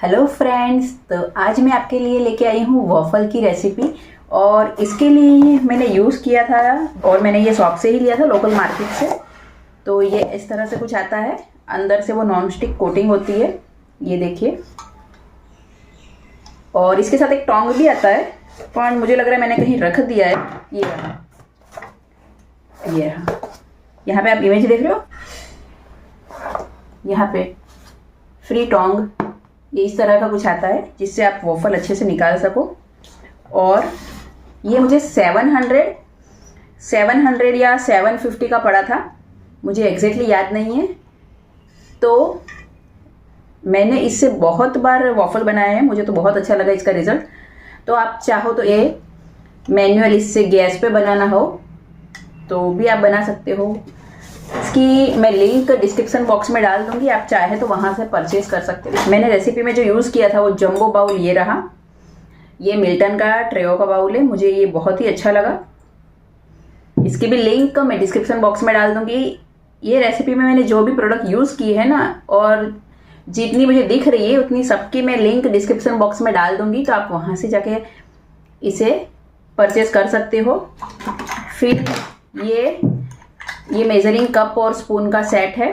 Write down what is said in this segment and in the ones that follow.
Hello friends, तो आज मैं आपके लिए लेके आई हूँ वॉफल की रेसिपी। और इसके लिए मैंने यूज़ किया था और मैंने ये शॉप से ही लिया था, लोकल मार्केट से। तो ये इस तरह से कुछ आता है, अंदर से वो नॉन स्टिक कोटिंग होती है, ये देखिए। और इसके साथ एक टोंग भी आता है, पर मुझे लग रहा है मैंने कहीं रख दिया है। ये रहा, ये रहा। यहाँ पे आप इमेज देख रहे हो, यहाँ पे फ्री टोंग, ये इस तरह का कुछ आता है जिससे आप वॉफल अच्छे से निकाल सको। और ये मुझे 700 या 750 का पड़ा था, मुझे एग्जैक्टली याद नहीं है। तो मैंने इससे बहुत बार वॉफल बनाए हैं, मुझे तो बहुत अच्छा लगा इसका रिज़ल्ट। तो आप चाहो तो ये मैनुअल इससे गैस पे बनाना हो तो भी आप बना सकते हो। इसकी मैं लिंक डिस्क्रिप्शन बॉक्स में डाल दूंगी, आप चाहे तो वहाँ से परचेज कर सकते हो। मैंने रेसिपी में जो यूज़ किया था वो जंबो बाउल ये रहा, ये मिल्टन का ट्रेओ का बाउल है, मुझे ये बहुत ही अच्छा लगा। इसकी भी लिंक मैं डिस्क्रिप्शन बॉक्स में डाल दूंगी। ये रेसिपी में मैंने जो भी प्रोडक्ट यूज़ की है ना, और जितनी मुझे दिख रही है उतनी सबकी मैं लिंक डिस्क्रिप्शन बॉक्स में डाल दूंगी, तो आप वहाँ से जाके इसे परचेज कर सकते हो। फिर ये मेजरिंग कप और स्पून का सेट है,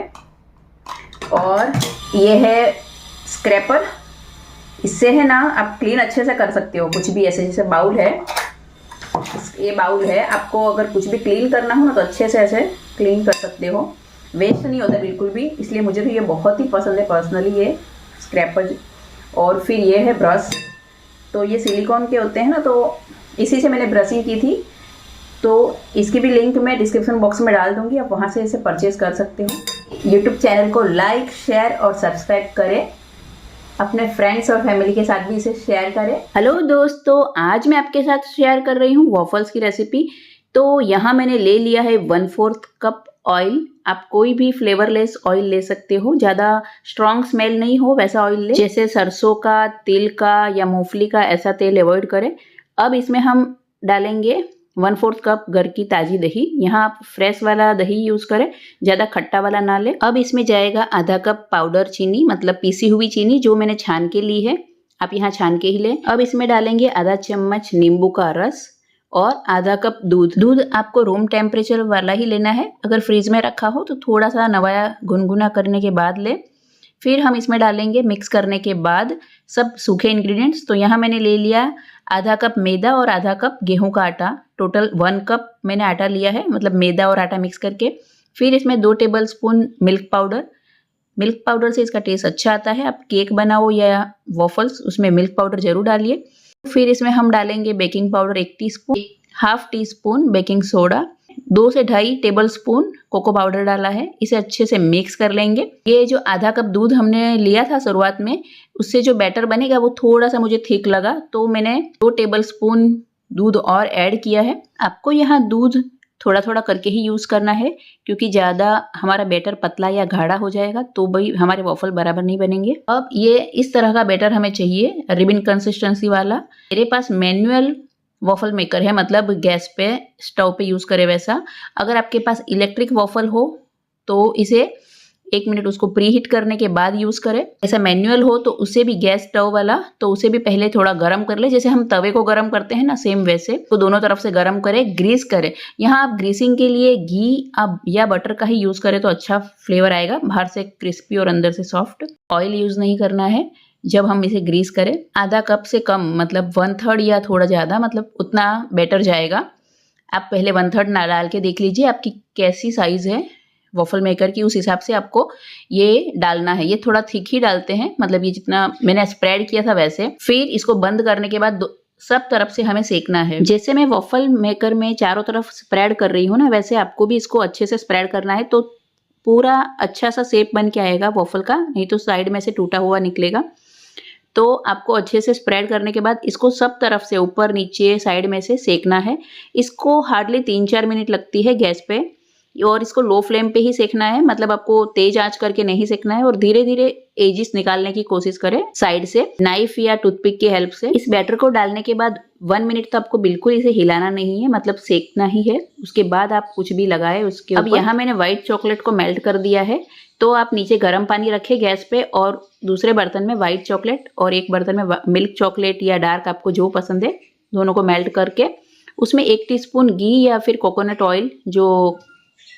और ये है स्क्रैपर। इससे है ना आप क्लीन अच्छे से कर सकते हो कुछ भी, ऐसे जैसे बाउल है, ये बाउल है, आपको अगर कुछ भी क्लीन करना हो ना तो अच्छे से ऐसे क्लीन कर सकते हो, वेस्ट नहीं होता बिल्कुल भी। इसलिए मुझे तो ये बहुत ही पसंद है पर्सनली, ये स्क्रैपर। और फिर ये है ब्रश, तो ये सिलिकॉन के होते हैं ना, तो इसी से मैंने ब्रशिंग की थी। तो इसकी भी लिंक मैं डिस्क्रिप्शन बॉक्स में डाल दूंगी, आप वहाँ से इसे परचेज कर सकते हो। यूट्यूब चैनल को लाइक, शेयर और सब्सक्राइब करें, अपने फ्रेंड्स और फैमिली के साथ भी इसे शेयर करें। हेलो दोस्तों, आज मैं आपके साथ शेयर कर रही हूँ वॉफल्स की रेसिपी। तो यहाँ मैंने ले लिया है 1/4 कप ऑयल। आप कोई भी फ्लेवरलेस ऑयल ले सकते हो, ज़्यादा स्ट्रॉन्ग स्मेल नहीं हो वैसा ऑयल ले, जैसे सरसों का, तिल का या मूंगफली का, ऐसा तेल अवॉइड करें। अब इसमें हम डालेंगे 1/4 कप घर की ताज़ी दही। यहाँ आप फ्रेश वाला दही यूज़ करें, ज़्यादा खट्टा वाला ना ले। अब इसमें जाएगा आधा कप पाउडर चीनी, मतलब पीसी हुई चीनी, जो मैंने छान के ली है, आप यहाँ छान के ही लें। अब इसमें डालेंगे आधा चम्मच नींबू का रस और आधा कप दूध। दूध आपको रूम टेम्परेचर वाला ही लेना है, अगर फ्रिज में रखा हो तो थोड़ा सा नवाया गुनगुना करने के बाद ले। फिर हम इसमें डालेंगे मिक्स करने के बाद सब सूखे इंग्रेडिएंट्स। तो यहाँ मैंने ले लिया आधा कप मैदा और आधा कप गेहूं का आटा, टोटल 1 कप मैंने आटा लिया है, मतलब मैदा और आटा मिक्स करके। फिर इसमें 2 tablespoon milk powder. Milk powder से इसका टेस्ट अच्छा आता है, आप केक बनाओ या वॉफल्स, उसमें मिल्क पाउडर जरूर डालिए। फिर इसमें हम डालेंगे baking powder 1 teaspoon, ½ teaspoon baking soda, 2 से 2.5 टेबलस्पून कोको पाउडर डाला है। इसे अच्छे से मिक्स कर लेंगे। ये जो आधा कप दूध हमने लिया था शुरुआत में, उससे जो बैटर बनेगा वो थोड़ा सा मुझे थिक लगा, तो मैंने 2 टेबलस्पून दूध और ऐड किया है। आपको यहाँ दूध थोड़ा थोड़ा करके ही यूज़ करना है, क्योंकि ज़्यादा हमारा बैटर पतला या गाढ़ा हो जाएगा तो भाई हमारे वॉफल बराबर नहीं बनेंगे। अब ये इस तरह का बैटर हमें चाहिए, रिबन कंसिस्टेंसी वाला। मेरे पास मैनुअल वॉफल मेकर है, मतलब गैस पे स्टोव पे यूज़ करे वैसा। अगर आपके पास इलेक्ट्रिक वॉफल हो तो इसे 1 मिनट उसको प्री हीट करने के बाद यूज़ करें। ऐसा मैनुअल हो तो उसे भी गैस स्टोव वाला, तो उसे भी पहले थोड़ा गर्म कर ले, जैसे हम तवे को गर्म करते हैं ना, सेम वैसे। तो दोनों तरफ से गर्म करें, ग्रीस करें। यहाँ आप ग्रीसिंग के लिए घी आप या बटर का ही यूज़ करें तो अच्छा फ्लेवर आएगा, बाहर से क्रिस्पी और अंदर से सॉफ्ट। ऑयल यूज़ नहीं करना है जब हम इसे ग्रीस करें। आधा कप से कम, मतलब 1/3 या थोड़ा ज़्यादा, मतलब उतना बैटर जाएगा। आप पहले 1/3 ना डाल के देख लीजिए आपकी कैसी साइज़ है वॉफल मेकर की, उस हिसाब से आपको ये डालना है। ये थोड़ा थिक ही डालते हैं, मतलब ये जितना मैंने स्प्रेड किया था वैसे। फिर इसको बंद करने के बाद सब तरफ से हमें सेकना है। जैसे मैं वॉफल मेकर में चारों तरफ स्प्रेड कर रही हूँ ना, वैसे आपको भी इसको अच्छे से स्प्रेड करना है, तो पूरा अच्छा सा शेप बन के आएगा वॉफल का, नहीं तो साइड में से टूटा हुआ निकलेगा। तो आपको अच्छे से स्प्रेड करने के बाद इसको सब तरफ से, ऊपर नीचे साइड में से सेकना है। इसको हार्डली 3-4 मिनट लगती है गैस पे, और इसको लो फ्लेम पे ही सेकना है, मतलब आपको तेज आंच करके नहीं सेकना है। और धीरे धीरे एजिस निकालने की कोशिश करें साइड से, नाइफ या टूथपिक की हेल्प से। इस बैटर को डालने के बाद 1 मिनट तो आपको बिल्कुल इसे हिलाना नहीं है, मतलब सेकना ही है। उसके बाद आप कुछ भी लगाए उसके ऊपर। अब यहाँ मैंने व्हाइट चॉकलेट को मेल्ट कर दिया है, तो आप नीचे गर्म पानी रखें गैस पे और दूसरे बर्तन में व्हाइट चॉकलेट और एक बर्तन में मिल्क चॉकलेट या डार्क, आपको जो पसंद है, दोनों को मेल्ट करके उसमें 1 टीस्पून घी या फिर कोकोनट ऑयल, जो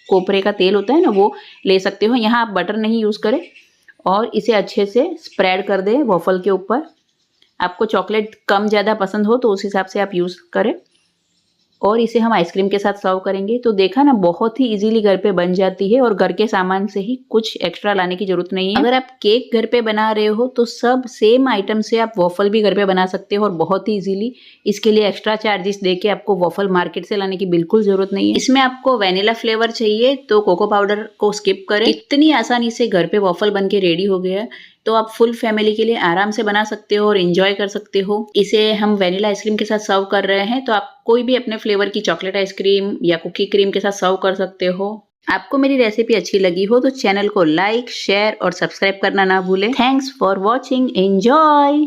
कोपरे का तेल होता है ना, वो ले सकते हो। यहाँ आप बटर नहीं यूज़ करें और इसे अच्छे से स्प्रेड कर दें वॉफल के ऊपर। आपको चॉकलेट कम ज़्यादा पसंद हो तो उस हिसाब से आप यूज़ करें। और इसे हम आइसक्रीम के साथ सर्व करेंगे। तो देखा ना, बहुत ही इजीली घर पे बन जाती है और घर के सामान से ही, कुछ एक्स्ट्रा लाने की जरूरत नहीं है। अगर आप केक घर पे बना रहे हो तो सब सेम आइटम से आप वॉफल भी घर पे बना सकते हो और बहुत ही इजीली। इसके लिए एक्स्ट्रा चार्जेस देके आपको वॉफल मार्केट से लाने की बिल्कुल जरूरत नहीं है। इसमें आपको वेनिला फ्लेवर चाहिए तो कोको पाउडर को स्किप करें। इतनी आसानी से घर पे वॉफल बन के रेडी हो गया, तो आप फुल फैमिली के लिए आराम से बना सकते हो और एंजॉय कर सकते हो। इसे हम वेनिला आइसक्रीम के साथ सर्व कर रहे हैं, तो आप कोई भी अपने फ्लेवर की चॉकलेट आइसक्रीम या कुकी क्रीम के साथ सर्व कर सकते हो। आपको मेरी रेसिपी अच्छी लगी हो तो चैनल को लाइक, शेयर और सब्सक्राइब करना ना भूलें। Thanks for watching, enjoy.